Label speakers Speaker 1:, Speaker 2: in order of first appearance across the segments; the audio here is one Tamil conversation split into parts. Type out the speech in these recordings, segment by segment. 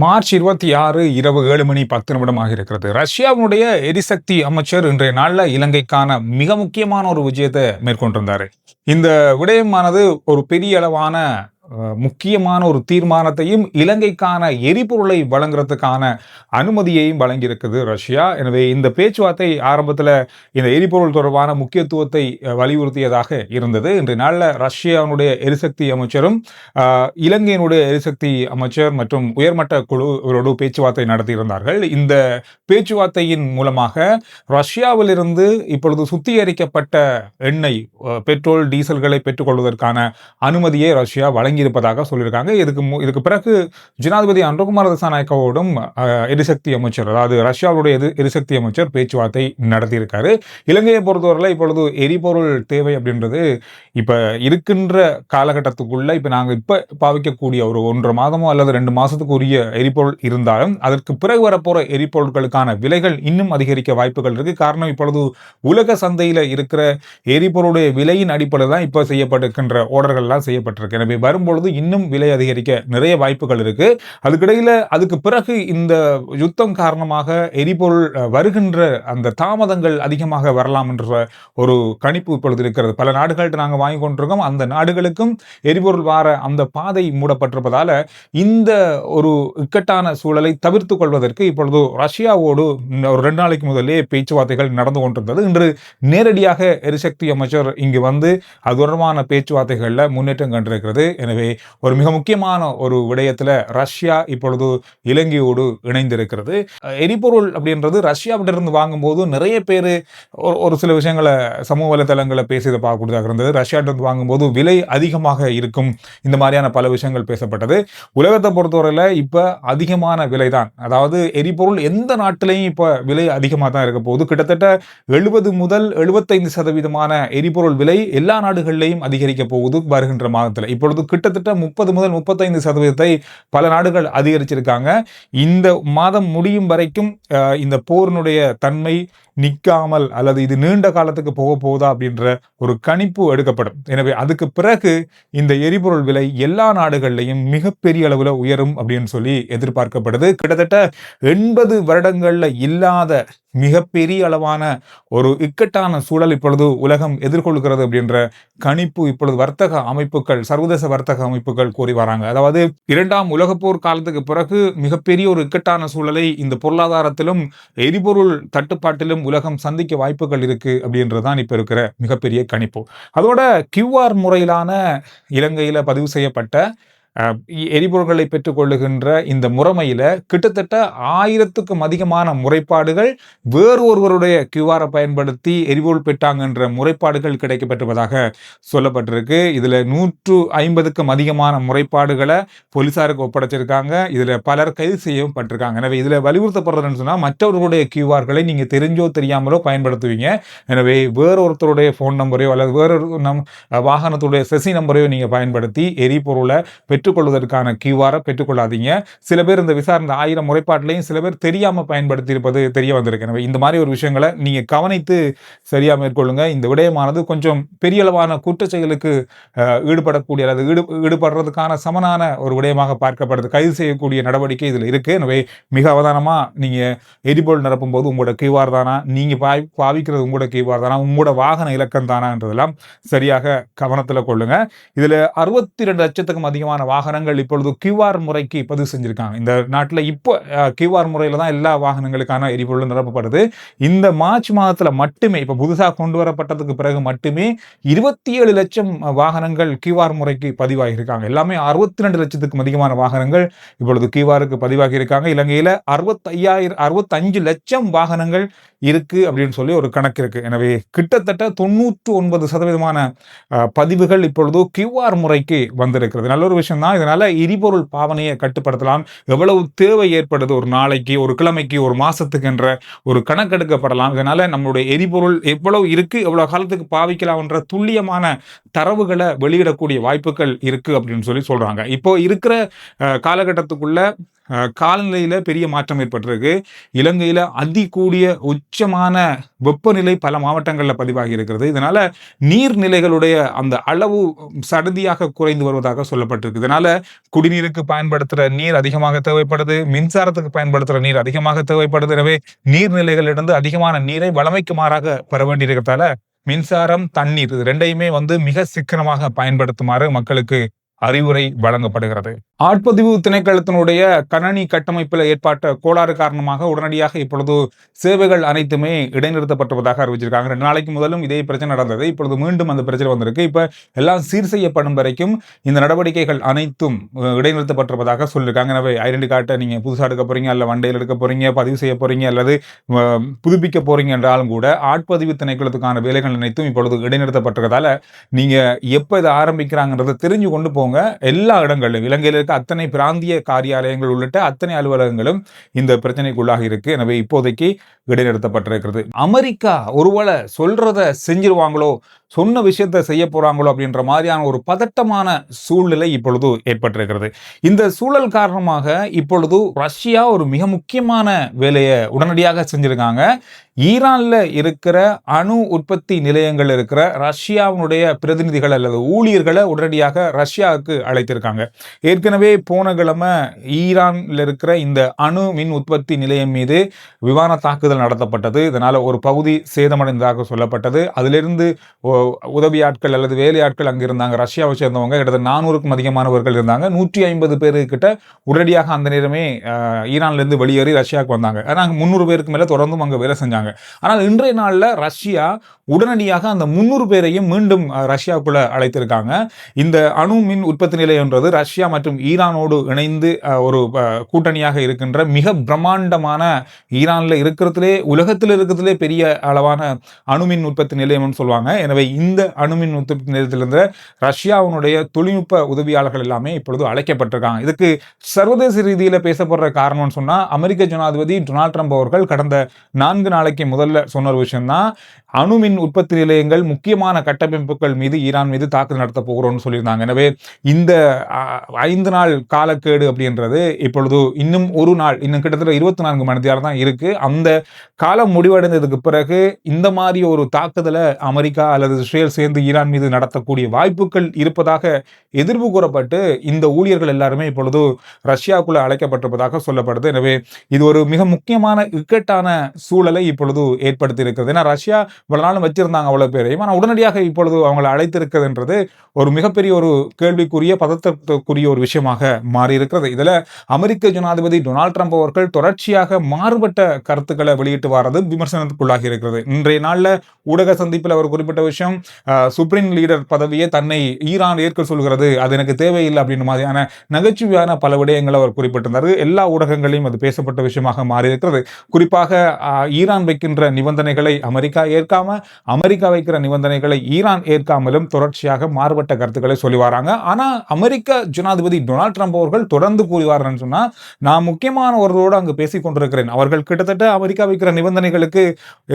Speaker 1: மார்ச் 26 இரவு 7:10 இருக்கிறது. ரஷ்யாவினுடைய எரிசக்தி அமைச்சர் இன்றைய நாள்ல இலங்கைக்கான மிக முக்கியமான ஒரு விஜயத்தை மேற்கொண்டிருந்தாரு. இந்த விடயமானது ஒரு பெரிய அளவான முக்கியமான ஒரு தீர்மானத்தையும் இலங்கைக்கான எரிபொருளை வழங்குறதுக்கான அனுமதியையும் வழங்கியிருக்குது ரஷ்யா. எனவே இந்த பேச்சுவார்த்தை ஆரம்பத்தில் இந்த எரிபொருள் தொடர்பான முக்கியத்துவத்தை வலியுறுத்தியதாக இருந்தது. இன்றைய நாளில் ரஷ்யாவுடைய எரிசக்தி அமைச்சரும் இலங்கையினுடைய எரிசக்தி அமைச்சர் மற்றும் உயர்மட்ட குழு இவரோடு பேச்சுவார்த்தை நடத்தியிருந்தார்கள். இந்த பேச்சுவார்த்தையின் மூலமாக ரஷ்யாவிலிருந்து இப்பொழுது சுத்திகரிக்கப்பட்ட எண்ணெய், பெட்ரோல், டீசல்களை பெற்றுக்கொள்வதற்கான அனுமதியை ரஷ்யா வழங்கியிருப்பதாக சொல்லியிருக்காங்க. இதுக்கு பிறகு ஜனாதிபதி அனுரகுமார திசாநாயக்கவோடும் எரிசக்தி அமைச்சர், அதாவது ரஷ்யாவுடைய எரிசக்தி அமைச்சர் பேச்சுவார்த்தை நடத்தியிருக்காரு. இலங்கையை பொறுத்தவரையில் இப்பொழுது எரிபொருள் தேவை அப்படின்றது இப்ப இருக்கின்ற காலகட்டத்துக்குள்ள இப்ப நாங்க இப்ப பாவிக்கக்கூடிய ஒரு 1.5 மாதமோ அல்லது 2 மாசத்துக்கு உரிய எரிபொருள் இருந்தாலும் அதற்கு பிறகு வரப்போற எரிபொருட்களுக்கான விலைகள் இன்னும் அதிகரிக்க வாய்ப்புகள் இருக்கு. காரணம், இப்பொழுது உலக சந்தையில இருக்கிற எரிபொருளுடைய விலையின் அடிப்படையில் தான் இப்ப செய்யப்பட்டிருக்கின்ற ஆர்டர்கள்லாம் செய்யப்பட்டிருக்கு. எனவே வரும்பொழுது இன்னும் விலை அதிகரிக்க நிறைய வாய்ப்புகள் இருக்கு. அதுக்கிடையில அதுக்கு பிறகு இந்த யுத்தம் காரணமாக எரிபொருள் வருகின்ற அந்த தாமதங்கள் அதிகமாக வரலாம் என்ற ஒரு கணிப்பு இப்பொழுது இருக்கிறது. பல நாடுகள்கிட்ட நாங்கள் வாங்கி கொண்டிருக்கோம். அந்த நாடுகளுக்கும் எரிபொருள் வார அந்த பாதை மூடப்பட்டிருப்பதால இந்த ஒரு இக்கட்டான சூழலை தவிர்த்துக் கொள்வதற்கு இப்பொழுது ரஷ்யாவோடு ஒரு 2 நாளைக்கு முதலே பேச்சுவார்த்தைகள் நடந்து கொண்டிருந்தது. இன்று நேரடியாக எரிசக்தி அமைச்சர் இங்கு வந்து அது தொடர்பான பேச்சுவார்த்தைகளில் முன்னேற்றம் கண்டிருக்கிறது. எனவே ஒரு மிக முக்கியமான ஒரு விடயத்தில் ரஷ்யா இப்பொழுது இலங்கையோடு இணைந்திருக்கிறது. எரிபொருள் அப்படின்றது ரஷ்யாவிட்டிருந்து வாங்கும்போது நிறைய பேர் ஒரு சில விஷயங்களை சமூக வலைதளங்களை பேசியதை பார்க்கக்கூடியதாக இருந்தது. ரஷ்யாவிட்டிருந்து வாங்கும்போது விலை அதிகமாக இருக்கும், இந்த மாதிரியான பல விஷயங்கள் பேசப்பட்டது. உலகத்தை பொறுத்தவரையில் இப்போ அதிகமான விலை தான், அதாவது எரிபொருள் எந்த நாட்டிலையும் இப்போ விலை அதிகமாக தான் இருக்க போகுது. கிட்டத்தட்ட 70 முதல் 75% எரிபொருள் விலை எல்லா நாடுகளிலையும் அதிகரிக்க போகுது வருகின்ற மாதத்தில். இப்பொழுது கிட்டத்தட்ட 30 முதல் 35% பல நாடுகள் அதிகரிச்சிருக்காங்க. இந்த மாதம் முடியும் வரைக்கும் இந்த போரினுடைய தன்மை நிற்காமல் அல்லது இது நீண்ட காலத்துக்கு போக போகுதா அப்படின்ற ஒரு கணிப்பு எடுக்கப்படும். எனவே அதுக்கு பிறகு இந்த எரிபொருள் விலை எல்லா நாடுகளிலையும் மிகப்பெரிய அளவில் உயரும் அப்படின்னு சொல்லி எதிர்பார்க்கப்படுது. கிட்டத்தட்ட 80 வருடங்கள்ல இல்லாத மிகப்பெரிய அளவான ஒரு இக்கட்டான சூழல் இப்பொழுது உலகம் எதிர்கொள்கிறது அப்படின்ற கணிப்பு இப்பொழுது வர்த்தக அமைப்புகள், சர்வதேச வர்த்தக அமைப்புகள் கூறி வராங்க. அதாவது 2ஆம் உலகப்போர் காலத்துக்கு பிறகு மிகப்பெரிய ஒரு இக்கட்டான சூழலை இந்த பொருளாதாரத்திலும் எரிபொருள் தட்டுப்பாட்டிலும் உலகம் சந்திக்க வாய்ப்புகள் இருக்கு அப்படின்றதுதான் இப்ப இருக்கிற மிகப்பெரிய கணிப்பு. அதோட QR முறையிலான இலங்கையில பதிவு செய்யப்பட்ட எரிபொருள்களை பெற்றுக்கொள்ளுகின்ற இந்த முறைமையில கிட்டத்தட்ட 1000க்கும் அதிகமான முறைப்பாடுகள் வேறு ஒருவருடைய QR பயன்படுத்தி எரிபொருள் பெற்றாங்கன்ற முறைப்பாடுகள் கிடைக்கப்பட்டிருப்பதாக சொல்லப்பட்டிருக்கு. இதுல 150க்கும் அதிகமான முறைப்பாடுகளை போலீசாருக்கு ஒப்படைச்சிருக்காங்க. இதுல பலர் கைது செய்யவும் பட்டிருக்காங்க. எனவே இதுல வலியுறுத்தப்படுறதுன்னு சொன்னா மற்றவர்களுடைய QRகளை நீங்க தெரிஞ்சோ தெரியாமலோ பயன்படுத்துவீங்க. எனவே வேறொருத்தருடைய போன் நம்பரையோ அல்லது வேறொரு வாகனத்துடைய செசி நம்பரையோ நீங்க பயன்படுத்தி எரிபொருளை பெற்றுக்கொள்வதற்கான QR பெற்றுக்கொள்ளாதீங்க. சில பேர் இந்த விசாரணை 1000 முறைப்பாட்டிலையும் சில பேர் தெரியாம பயன்படுத்தி இருப்பது தெரிய வந்திருக்கு. எனவே இந்த மாதிரி ஒரு விஷயங்களை நீங்க கவனித்து சரியா மேற்கொள்ளுங்க. இந்த விடயமானது கொஞ்சம் பெரிய அளவான குற்ற செயலுக்கு ஈடுபடக்கூடிய அல்லது ஈடுபடுறதுக்கான சமனான ஒரு விடயமாக பார்க்கப்படுது. கைது செய்யக்கூடிய நடவடிக்கை இதில் இருக்கு. எனவே மிக அவதானமா நீங்க எரிபொருள் நிரப்பும் போது உங்களோட QR தானா, நீங்க பாவிக்கிறது உங்களோட QR தானா, உங்களோட வாகன இலக்கம் தானான்றதெல்லாம் சரியாக கவனத்தில் கொள்ளுங்க. இதுல 62 லட்சத்துக்கும் அதிகமான வாகனங்கள் இப்பொழுது QR முறைக்கு பதிவு செஞ்சிருக்காங்க. இந்த நாட்டில் இப்போ QR முறையில தான் எல்லா வாகனங்களுக்கான எரிபொருள் நிரப்பப்படுது. இந்த மார்ச் மாதத்துல மட்டுமே இப்ப புதுசாக கொண்டு வரப்பட்டதுக்கு பிறகு மட்டுமே 27 லட்சம் வாகனங்கள் QR முறைக்கு பதிவாகியிருக்காங்க. எல்லாமே 62 லட்சத்துக்கும் அதிகமான வாகனங்கள் இப்பொழுது QRக்கு பதிவாகி இருக்காங்க. இலங்கையில 65 லட்சம் வாகனங்கள் இருக்கு அப்படின்னு சொல்லி ஒரு கணக்கு இருக்கு. எனவே கிட்டத்தட்ட 99% பதிவுகள் இப்பொழுது QR முறைக்கு வந்திருக்கிறது. நல்ல ஒரு விஷயம் தான். இதனால எரிபொருள் பாவனையை கட்டுப்படுத்தலாம். எவ்வளவு தேவை ஏற்படுது ஒரு நாளைக்கு, ஒரு கிழமைக்கு, ஒரு மாசத்துக்கு என்ற ஒரு கணக்கெடுக்கப்படலாம். இதனால நம்மளுடைய எரிபொருள் எவ்வளவு இருக்கு, எவ்வளவு காலத்துக்கு பாவிக்கலாம் என்ற துல்லியமான தரவுகளை வெளியிடக்கூடிய வாய்ப்புகள் இருக்கு அப்படின்னு சொல்லி சொல்றாங்க. இப்போ இருக்கிற காலகட்டத்துக்குள்ள காலநிலையில பெரிய மாற்றம் ஏற்பட்டிருக்கு. இலங்கையில அதிகூடிய உச்சமான வெப்பநிலை பல மாவட்டங்கள்ல பதிவாகி இருக்கிறது. இதனால நீர்நிலைகளுடைய அந்த அளவு சடுதியாக குறைந்து வருவதாக சொல்லப்பட்டிருக்கு. இதனால குடிநீருக்கு பயன்படுத்துற நீர் அதிகமாக தேவைப்படுது. மின்சாரத்துக்கு பயன்படுத்துற நீர் அதிகமாக தேவைப்படுது. எனவே நீர்நிலைகளிலிருந்து அதிகமான நீரை வழமைக்கு மாறாக பெற வேண்டியிருக்கிறதால மின்சாரம், தண்ணீர் இது 2யுமே மிக சிக்கனமாக பயன்படுத்துமாறு மக்களுக்கு அறிவுரை வழங்கப்படுகிறது. ஆட்பதிவு திணைக்களத்தினுடைய கணனி கட்டமைப்பில் ஏற்பட்ட கோளாறு காரணமாக உடனடியாக இப்பொழுது சேவைகள் அனைத்துமே இடைநிறுத்தப்பட்டுவதாக அறிவிச்சிருக்காங்க. 2 நாளைக்கு முதலும் இதே பிரச்சனை நடந்தது. இப்பொழுது மீண்டும் அந்த பிரச்சனை வந்திருக்கு. இப்ப எல்லாம் சீர் செய்யப்படும் வரைக்கும் இந்த நடவடிக்கைகள் அனைத்தும் இடைநிறுத்தப்பட்டிருப்பதாக சொல்லியிருக்காங்க. எனவே ஐடென்டி கார்டை நீங்க புதுசா எடுக்க போறீங்க, அல்ல வண்டையில் எடுக்க போறீங்க, பதிவு செய்ய போறீங்க, அல்லது புதுப்பிக்க போறீங்க என்றாலும் கூட ஆட்பதிவு திணைக்களத்துக்கான வேலைகள் அனைத்தும் இப்பொழுது இடைநிறுத்தப்பட்டிருக்கிறதால நீங்க எப்ப இதை ஆரம்பிக்கிறாங்கன்றதை தெரிஞ்சு கொண்டு போங்க. எல்லா இடங்களிலும் இலங்கையில் இருக்க அத்தனை பிராந்திய காரியாலயங்கள் உள்ளிட்ட அத்தனை அலுவலகங்களும் இந்த பிரச்சனைக்குள்ளாக இருக்கு. எனவே இப்போதைக்கு இடைநிறுத்தப்பட்டிருக்கிறது. அமெரிக்கா ஒருவேளை சொல்றத செஞ்சிருவாங்களோ, சொன்ன விஷயத்தை செய்ய போறாங்களோ அப்படின்ற மாதிரியான ஒரு பதட்டமான சூழ்நிலை இப்பொழுது ஏற்பட்டிருக்கிறது. இந்த சூழல் காரணமாக இப்பொழுது ரஷ்யா ஒரு மிக முக்கியமான வேலையை உடனடியாக செஞ்சிருக்காங்க. ஈரான்ல இருக்கிற அணு உற்பத்தி நிலையங்கள் இருக்கிற ரஷ்யாவுடைய பிரதிநிதிகள் அல்லது ஊழியர்களை உடனடியாக ரஷ்யாவுக்கு அழைத்திருக்காங்க. ஏற்கனவே போன கிழமை ஈரான்ல இருக்கிற இந்த அணு மின் உற்பத்தி நிலையம் மீது விமான தாக்குதல் நடத்தப்பட்டது. இதனால ஒரு பகுதி சேதமடைந்ததாக சொல்லப்பட்டது. அதிலிருந்து உதவி ஆட்கள் அல்லது வேலையாட்கள் அங்க இருந்தாங்க. ரஷ்யாவை சேர்ந்தவங்க கிட்டத்தட்ட 400க்கும் அதிகமானவர்கள் இருந்தாங்க. 150 பேரு கிட்ட உடனடியாக அந்த நேரமே ஈரான்ல இருந்து வெளியேறி ரஷ்யாவுக்கு வந்தாங்க. ஆனா 300 பேருக்கு மேல தொடர்ந்தும் அங்க வேலை செஞ்சாங்க. ஆனால் இன்றைய நாள்ல ரஷ்யா உடனடியாக அந்த 300 பேரையும் மீண்டும் ரஷ்யாவுக்குள்ள அழைத்திருக்காங்க. இந்த அணு மின் உற்பத்தி நிலையம்ன்றது ரஷ்யா மற்றும் ஈரானோடு இணைந்து ஒரு கூட்டணியாக இருக்கின்ற மிக பிரம்மாண்டமான ஈரான்ல இருக்கிறதுலே உலகத்தில் இருக்கிறதுலே பெரிய அளவான அணுமின் உற்பத்தி நிலையம்னு சொல்லுவாங்க. எனவே இந்த அணுமின் உற்பத்தி நிலையத்திலிருந்து ரஷ்யாவுடைய தொழில்நுட்ப உதவியாளர்கள் எல்லாமே இப்பொழுது அழைக்கப்பட்டிருக்காங்க. இதுக்கு சர்வதேச ரீதியில் பேசப்படுற காரணம்னு சொன்னா அமெரிக்க ஜனாதிபதி டொனால்ட் ட்ரம்ப் அவர்கள் கடந்த 4 நாளைக்கு முதல்ல சொன்ன ஒரு விஷயம் தான், அணுமின் உற்பத்தி நிலையங்கள் முக்கியமான கட்டமைப்புகள் மீது ஈரான் மீது தாக்குதல் நடத்த போகிறோம்னு சொல்லியிருந்தாங்க. எனவே இந்த 5 நாள் காலக்கேடு அப்படின்றது இப்பொழுது இன்னும் ஒரு நாள், இன்னும் கிட்டத்தட்ட 24 மணி நேரம் தான் இருக்கு. அந்த காலம் முடிவடைந்ததுக்கு பிறகு இந்த மாதிரி ஒரு தாக்குதலை அமெரிக்கா அல்லது இஸ்ரேல் சேர்ந்து ஈரான் மீது நடத்தக்கூடிய வாய்ப்புகள் இருப்பதாக எதிர்ப்பு கூறப்பட்டு இந்த ஊழியர்கள் எல்லாருமே இப்பொழுது ரஷ்யாவுக்குள்ள அழைக்கப்பட்டிருப்பதாக சொல்லப்படுது. எனவே இது ஒரு மிக முக்கியமான இக்கட்டான சூழலை இப்பொழுது ஏற்படுத்தி இருக்கிறது. ஏன்னா ரஷ்யா இவ்வளவு நாளும் வச்சிருந்தாங்க அவ்வளவு பேரையும், ஆனால் உடனடியாக இப்பொழுது அவங்களை அழைத்திருக்கிறதுன்றது ஒரு மிகப்பெரிய ஒரு கேள்விக்குரிய பதற்றத்துக்குரிய ஒரு விஷயமாக மாறி இருக்கிறது. இதுல அமெரிக்க ஜனாதிபதி டொனால்ட் ட்ரம்ப் அவர்கள் தொடர்ச்சியாக மாறுபட்ட கருத்துக்களை வெளியிட்டு வரது விமர்சனத்துக்குள்ளாகி இருக்கிறது. இன்றைய நாள்ல ஊடக சந்திப்பில் அவர் குறிப்பிட்ட விஷயம், சுப்ரீம் லீடர் பதவியை தன்னை ஈரான் ஏற்க சொல்கிறது, அது எனக்கு தேவையில்லை அப்படின்ற மாதிரியான நகைச்சுவையான பல விடயங்களை அவர் குறிப்பிட்டிருந்தார். எல்லா ஊடகங்களையும் அது பேசப்பட்ட விஷயமாக மாறி இருக்கிறது. குறிப்பாக ஈரான் வைக்கின்ற நிபந்தனைகளை அமெரிக்கா ஏற்காம, அமெரிக்கா வைக்கிற நிபந்தனைகளை ஈரான் ஏற்காமலும் தொடர்ச்சியாக மாறுபட்ட கருத்துக்களை சொல்லி வராங்க. ஆனா அமெரிக்க ஜனாதிபதி டொனால்ட் ட்ரம்ப் அவர்கள் தொடர்ந்து கூறிவார்னு சொன்னா, நான் முக்கியமான ஒருவரோடு அங்கு பேசிக் கொண்டிருக்கிறேன், அவர்கள் கிட்டத்தட்ட அமெரிக்கா வைக்கிற நிபந்தனைகளுக்கு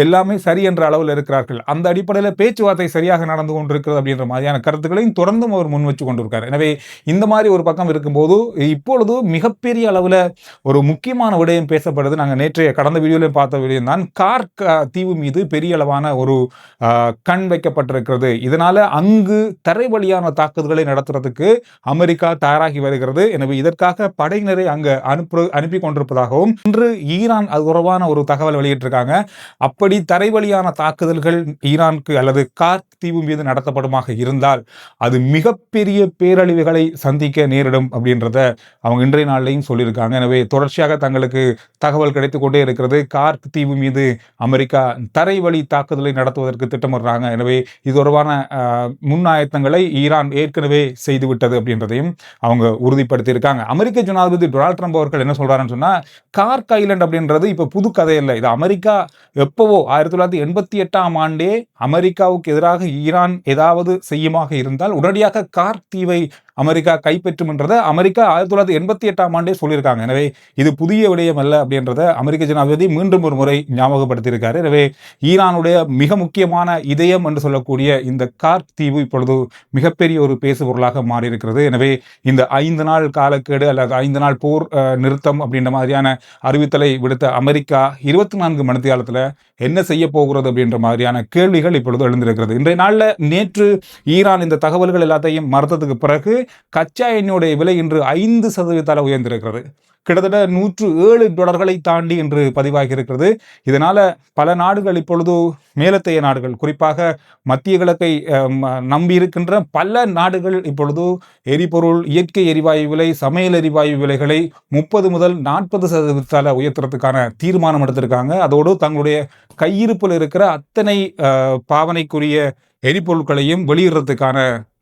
Speaker 1: எல்லாமே சரி என்ற அளவில் இருக்கிறார்கள், அந்த அடிப்படையில் பேச்சுவார்த்தை சரியாக நடந்து கொண்டிருக்கிறது அப்படின்ற மாதிரியான கருத்துக்களையும் தொடர்ந்தும் அவர் முன் வச்சு கொண்டிருக்கார். எனவே இந்த மாதிரி ஒரு பக்கம் இருக்கும்போது இப்பொழுது மிகப்பெரிய அளவில் ஒரு முக்கியமான விடயம் பேசப்படுது. நாங்கள் நேற்றைய கடந்த வீடியோவில் பார்த்த விடயம் தான், கார்க் தீவு மீது பெரிய அளவான ஒரு கண் வைக்கப்பட்டிருக்கிறது. இதனால அங்கு தரை வழியான தாக்குதல்களை நடத்துறதுக்கு அமெரிக்கா தயாராகி வருகிறது. எனவே இதற்காக படையினரை அங்கு அனுப்பி கொண்டிருப்பதாகவும் இன்று ஈரான் அது தொடர்பான ஒரு தகவல் வெளியிட்டிருக்காங்க. அப்படி தரை வழியான தாக்குதல்கள் ஈரானுக்கு அல்லது கார்க் தீவு மீது நடத்தப்படுமாக இருந்தால் அது மிகப்பெரிய பேரழிவுகளை சந்திக்க நேரிடும் அப்படின்றத அவங்க இன்றைய நாளிலையும் சொல்லியிருக்காங்க. எனவே தொடர்ச்சியாக தங்களுக்கு தகவல் கிடைத்துக் கொண்டே இருக்கிறது. கார்க் தீவு மீது அமெரிக்கா தரை வழி தாக்குதலை நடத்துவதற்கு திட்டமிடுறாங்க. எனவே இது தொடர்பான முன்னாயத்தங்களை ஈரான் ஏற்கனவே செய்துவிட்டது அப்படின்றதையும் அவங்க உறுதிப்படுத்தி இருக்காங்க. அமெரிக்க ஜனாதிபதி டொனால்ட் ட்ரம்ப் அவர்கள் என்ன சொல்றாருன்னு சொன்னா, கார்க் ஐலண்ட் அப்படின்றது இப்ப புது கதை இல்லை. இது அமெரிக்கா எப்பவோ 1988ஆம் ஆண்டே அமெரிக்காவுக்கு எதிராக ஈரான் ஏதாவது செய்யுமாக இருந்தால் உடனடியாக கார்க் தீவை அமெரிக்கா கைப்பற்றும் என்றதை அமெரிக்கா 1988ஆம் ஆண்டே சொல்லியிருக்காங்க. எனவே இது புதிய விடயம் அல்ல அப்படின்றத அமெரிக்க ஜனாதிபதி மீண்டும் ஒரு முறை ஞாபகப்படுத்தியிருக்காரு. எனவே ஈரானுடைய மிக முக்கியமான இதயம் என்று சொல்லக்கூடிய இந்த கார்க் தீவு இப்பொழுது மிகப்பெரிய ஒரு பேசுபொருளாக மாறியிருக்கிறது. எனவே இந்த 5 நாள் காலக்கெடு அல்லது 5 நாள் போர் நிறுத்தம் அப்படின்ற மாதிரியான அறிவித்தலை விடுத்த அமெரிக்கா 24 மணித்தியாலத்தில் என்ன செய்ய போகிறது அப்படின்ற மாதிரியான கேள்விகள் இப்பொழுது எழுந்திருக்கிறது. இன்றைய நாளில் நேற்று ஈரான் இந்த தகவல்கள் எல்லாத்தையும் மறுத்ததுக்கு பிறகு கச்சா எண்ணெயுடைய விலை இன்று 5% உயர்ந்திருக்கிறது. கிட்டத்தட்ட $107 தாண்டி இன்று பதிவாகி இருக்கிறது. இதனால பல நாடுகள் இப்பொழுது மேலத்தைய நாடுகள், குறிப்பாக மத்திய கிழக்கை நம்பியிருக்கின்ற பல நாடுகள் இப்பொழுது எரிபொருள், இயற்கை எரிவாயு விலை, சமையல் எரிவாயு விலைகளை 30 முதல் 40% உயர்த்துறதுக்கான தீர்மானம் எடுத்திருக்காங்க. அதோடு தங்களுடைய கையிருப்பில் இருக்கிற அத்தனை பாவனைக்குரிய எரிபொருட்களையும் வெளியிடுறதுக்கான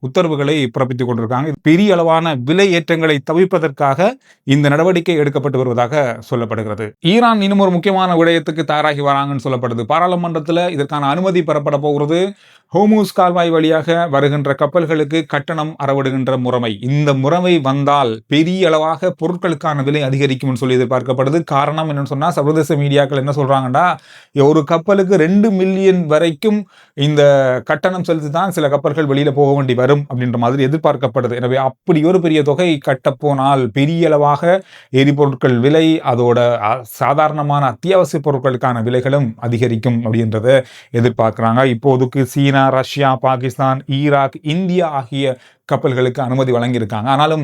Speaker 1: உத்தரவுகளை பிறப்பித்துக் கொண்டிருக்காங்க. பெரிய அளவான விலை ஏற்றங்களை தவிர்ப்பதற்காக இந்த நடவடிக்கை எடுக்கப்பட்டு வருவதாக சொல்லப்படுகிறது. ஈரான் இன்னும் ஒரு முக்கியமான விடயத்துக்கு தயாராகி வராங்கன்னு சொல்லப்படுது. பாராளுமன்றத்தில் இதற்கான அனுமதி பெறப்பட போகிறது. ஹோர்முஸ் கால்வாய் வழியாக வருகின்ற கப்பல்களுக்கு கட்டணம் அறவிடுகின்ற முறைமை. இந்த முறைமை வந்தால் பெரிய அளவாக பொருட்களுக்கான விலை அதிகரிக்கும் சொல்லி எதிர்பார்க்கப்படுது. காரணம் என்னன்னு சொன்னா, சர்வதேச மீடியாக்கள் என்ன சொல்றாங்கன்னா, ஒரு கப்பலுக்கு 2 மில்லியன் வரைக்கும் இந்த கட்டணம் செலுத்தி தான் சில கப்பல்கள் வெளியில போக வேண்டி வரும் அப்படின்ற மாதிரி எதிர்பார்க்கப்படுது. எனவே அப்படி ஒரு பெரிய தொகை கட்டப்போனால் பெரிய அளவாக எரிபொருட்கள் விலை, அதோட சாதாரணமான அத்தியாவசிய பொருட்களுக்கான விலைகளும் அதிகரிக்கும் அப்படின்றத எதிர்பார்க்கிறாங்க. இப்போதுக்கு சீனா, ரஷ்யா, பாகிஸ்தான், ஈராக், இந்தியா ஆகிய கப்பல்களுக்கு அனுமதி வழங்கியிருக்காங்க. ஆனாலும்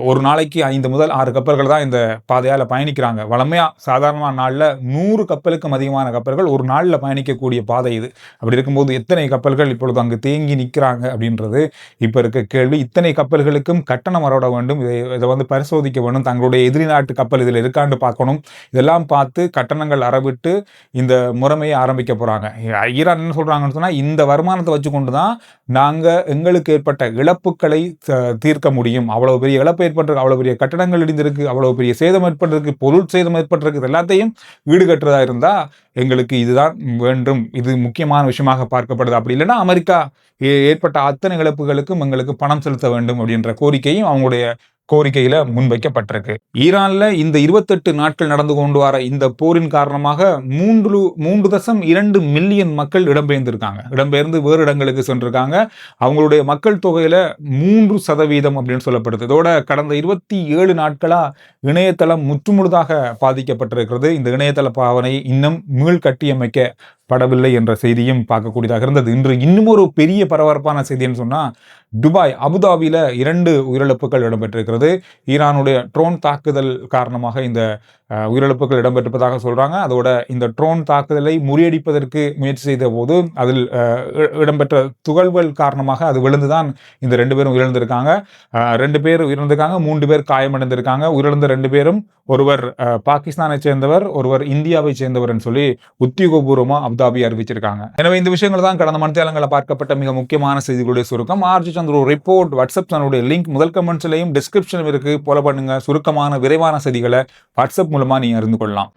Speaker 1: ஒரு நாளைக்கு 5 முதல் 6 கப்பல்கள் தான் இந்த பாதையால் பயணிக்கிறாங்க. வளமையா சாதாரண நாளில் 100 கப்பலுக்கும் அதிகமான கப்பல்கள் ஒரு நாளில் பயணிக்கக்கூடிய பாதை இது. அப்படி இருக்கும்போது எத்தனை கப்பல்கள் இப்பொழுது அங்கு தேங்கி நிற்கிறாங்க அப்படின்றது இப்போ இருக்க கேள்வி. இத்தனை கப்பல்களுக்கும் கட்டணம் வரவிட வேண்டும். இதை பரிசோதிக்க வேண்டும். தங்களுடைய எதிரி நாட்டு கப்பல் இதில் இருக்கான்னு பார்க்கணும். இதெல்லாம் பார்த்து கட்டணங்கள் அறவிட்டு இந்த முறைமையை ஆரம்பிக்க போறாங்க. ஈரான் என்ன சொல்றாங்கன்னு சொன்னா, இந்த வருமானத்தை வச்சு கொண்டு தான் நாங்கள் எங்களுக்கு ஏற்பட்ட இழப்புக்களை தீர்க்க முடியும். அவ்வளவு பெரிய இழப்பு ஏற்பட்டிருக்கு, அவ்வளவு பெரிய கட்டடங்கள் இடிந்திருக்கு, அவ்வளவு பெரிய சேதம் ஏற்பட்டிருக்கு, பொருள் சேதம் ஏற்பட்டிருக்கு, எல்லாத்தையும் ஈடுகட்டுறதா இருந்தா எங்களுக்கு இதுதான் வேண்டும். இது முக்கியமான விஷயமாக பார்க்கப்படுது. அப்படி இல்லைன்னா அமெரிக்கா ஏற்பட்ட அத்தனை இழப்புகளுக்கும் எங்களுக்கு பணம் செலுத்த வேண்டும் அப்படின்ற கோரிக்கையும் அவங்களுடைய கோரிக்கையில முன்வைக்கப்பட்டிருக்கு. ஈரான்ல இந்த 28 நாட்கள் நடந்து கொண்டு வர இந்த போரின் காரணமாக 3.2 மில்லியன் மக்கள் இடம்பெயர்ந்திருக்காங்க. இடம்பெயர்ந்து வேறு இடங்களுக்கு சென்றிருக்காங்க. அவங்களுடைய மக்கள் தொகையில 3% அப்படின்னு சொல்லப்படுது. இதோட கடந்த 27 நாட்களா இணையதளம் முற்றுமுழுதாக பாதிக்கப்பட்டிருக்கிறது. இந்த இணையதள பாவனை இன்னும் மீள் கட்டியமைக்கப்படவில்லை என்ற செய்தியும் பார்க்கக்கூடியதாக இருந்தது. இன்று இன்னும் ஒரு பெரிய பரபரப்பான செய்தின்னு சொன்னா, துபாய், அபுதாபியில 2 உயிரிழப்புகள் இடம்பெற்றிருக்கிறது. ஈரானுடைய ட்ரோன் தாக்குதல் காரணமாக இந்த உயிரிழப்புகள் இடம்பெற்றிருப்பதாக சொல்றாங்க. அதோட இந்த ட்ரோன் தாக்குதலை முறியடிப்பதற்கு முயற்சி செய்த போது அதில் இடம்பெற்ற துகள்கள் காரணமாக அது விழுந்துதான் இந்த 2 பேரும் உயிரிழந்திருக்காங்க. 2 பேர் உயிரிழந்திருக்காங்க, 3 பேர் காயமடைந்திருக்காங்க. உயிரிழந்த 2 பேரும் ஒருவர் பாகிஸ்தானை சேர்ந்தவர், ஒருவர் இந்தியாவை சேர்ந்தவர் சொல்லி உத்தியோகபூர்வமா அபுதாபி அறிவிச்சிருக்காங்க. எனவே இந்த விஷயங்கள் தான் கடந்த மணித்தியாலங்களில் பார்க்கப்பட்ட மிக முக்கியமான செய்திகளுடைய சுருக்கம். ஆர்ஜி சந்துரு ரிப்போர்ட் வாட்ஸ்அப் சேனலுடைய லிங்க் முதல் கமெண்ட்ஸ்லையும் டிஸ்கிரிப்ஷனும் இருக்கு. ஃபாலோ பண்ணுங்க. சுருக்கமான விரைவான செய்திகளை வாட்ஸ்அப் மூலமா நீங்க அறிந்து கொள்ளலாம்.